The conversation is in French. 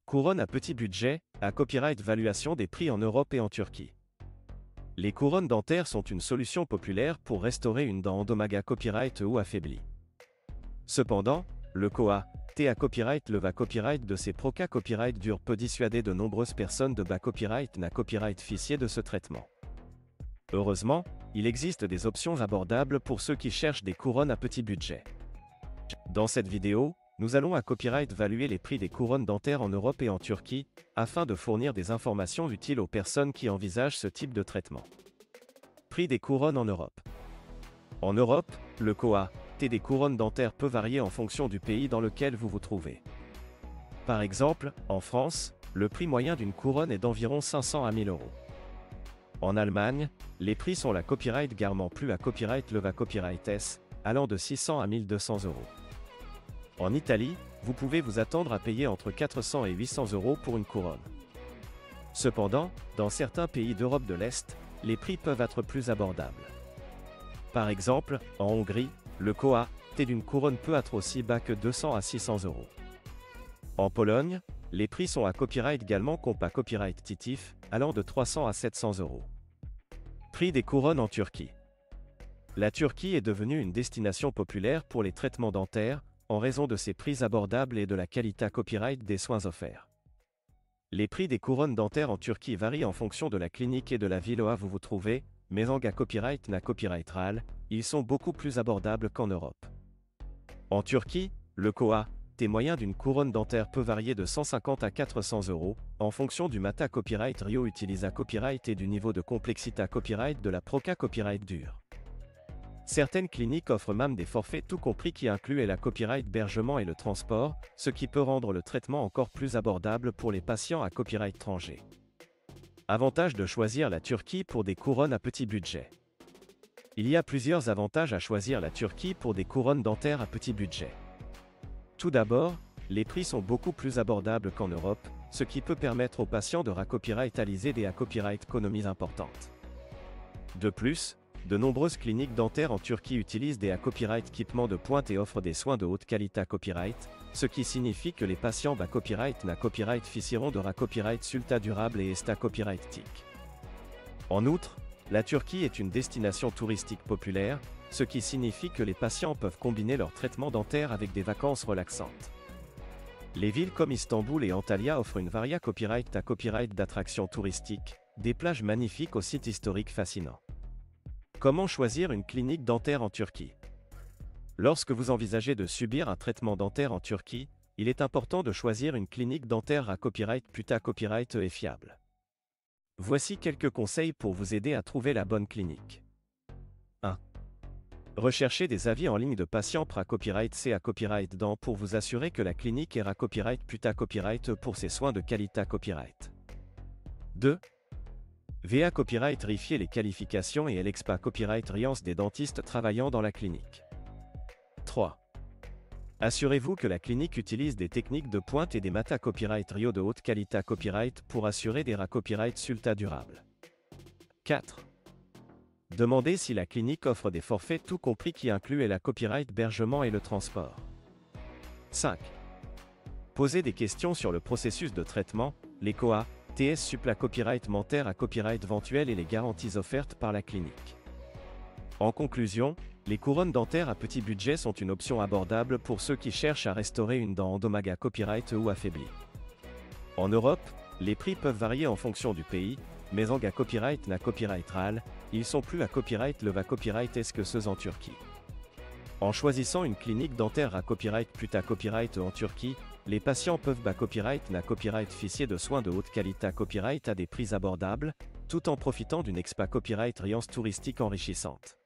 Couronne à petit budget, à copyright valuation des prix en Europe et en Turquie. Les couronnes dentaires sont une solution populaire pour restaurer une dent endommagée copyright ou affaiblie. Cependant, le COA-T à copyright leva copyright de ces proca copyright dur peut dissuader de nombreuses personnes de bas copyright na copyright ficier de ce traitement. Heureusement, il existe des options abordables pour ceux qui cherchent des couronnes à petit budget. Dans cette vidéo, nous allons à copyright valuer les prix des couronnes dentaires en Europe et en Turquie, afin de fournir des informations utiles aux personnes qui envisagent ce type de traitement. Prix des couronnes en Europe. En Europe, le COA-T des couronnes dentaires peut varier en fonction du pays dans lequel vous vous trouvez. Par exemple, en France, le prix moyen d'une couronne est d'environ 500 à 1000 euros. En Allemagne, les prix sont la copyright garment plus à copyright leva copyright S, allant de 600 à 1200 euros. En Italie, vous pouvez vous attendre à payer entre 400 et 800 euros pour une couronne. Cependant, dans certains pays d'Europe de l'Est, les prix peuvent être plus abordables. Par exemple, en Hongrie, le COA-T d'une couronne peut être aussi bas que 200 à 600 euros. En Pologne, les prix sont à copyright également comp à copyright titif, allant de 300 à 700 euros. Prix des couronnes en Turquie. La Turquie est devenue une destination populaire pour les traitements dentaires, en raison de ses prix abordables et de la qualité copyright des soins offerts. Les prix des couronnes dentaires en Turquie varient en fonction de la clinique et de la ville où vous vous trouvez, mais en copyright na copyright RAL, ils sont beaucoup plus abordables qu'en Europe. En Turquie, le COA-T moyen d'une couronne dentaire peut varier de 150 à 400 euros, en fonction du mata copyright Rio utilisa copyright et du niveau de complexité copyright de la proca copyright dure. Certaines cliniques offrent même des forfaits tout compris qui incluent la copyright hébergement et le transport, ce qui peut rendre le traitement encore plus abordable pour les patients à copyright étranger. Avantage de choisir la Turquie pour des couronnes à petit budget. Il y a plusieurs avantages à choisir la Turquie pour des couronnes dentaires à petit budget. Tout d'abord, les prix sont beaucoup plus abordables qu'en Europe, ce qui peut permettre aux patients de copyrightaliser des copyright économies importantes. De plus, de nombreuses cliniques dentaires en Turquie utilisent des copyright équipements de pointe et offrent des soins de haute qualité copyright, ce qui signifie que les patients copyright na copyright ficieront de copyright sulta durable et esta copyright tic. En outre, la Turquie est une destination touristique populaire, ce qui signifie que les patients peuvent combiner leur traitement dentaire avec des vacances relaxantes. Les villes comme Istanbul et Antalya offrent une varia copyright à copyright d'attractions touristiques, des plages magnifiques aux sites historiques fascinants. Comment choisir une clinique dentaire en Turquie? Lorsque vous envisagez de subir un traitement dentaire en Turquie, il est important de choisir une clinique dentaire à copyright puta copyright et fiable. Voici quelques conseils pour vous aider à trouver la bonne clinique. 1. Recherchez des avis en ligne de patients copyright C à copyright dent pour vous assurer que la clinique est copyright puta copyright pour ses soins de qualité copyright. 2. VA Copyright vérifier les qualifications et l'EXPA Copyright Riance des dentistes travaillant dans la clinique. 3. Assurez-vous que la clinique utilise des techniques de pointe et des mata copyright Rio de haute qualité copyright pour assurer des copyright sulta durables. 4. Demandez si la clinique offre des forfaits tout compris qui incluent la copyright hébergement et le transport. 5. Posez des questions sur le processus de traitement, les COA-TS suppla copyright mentaire à copyright éventuel et les garanties offertes par la clinique. En conclusion, les couronnes dentaires à petit budget sont une option abordable pour ceux qui cherchent à restaurer une dent endommagée copyright ou affaiblie. En Europe, les prix peuvent varier en fonction du pays, mais en copyright na copyright RAL, ils sont plus à copyright leva copyright est-ce que ceux en Turquie. En choisissant une clinique dentaire à copyright puta copyright en Turquie, les patients peuvent copyright na copyright ficier de soins de haute qualité copyright à des prix abordables, tout en profitant d'une expa copyright riance touristique enrichissante.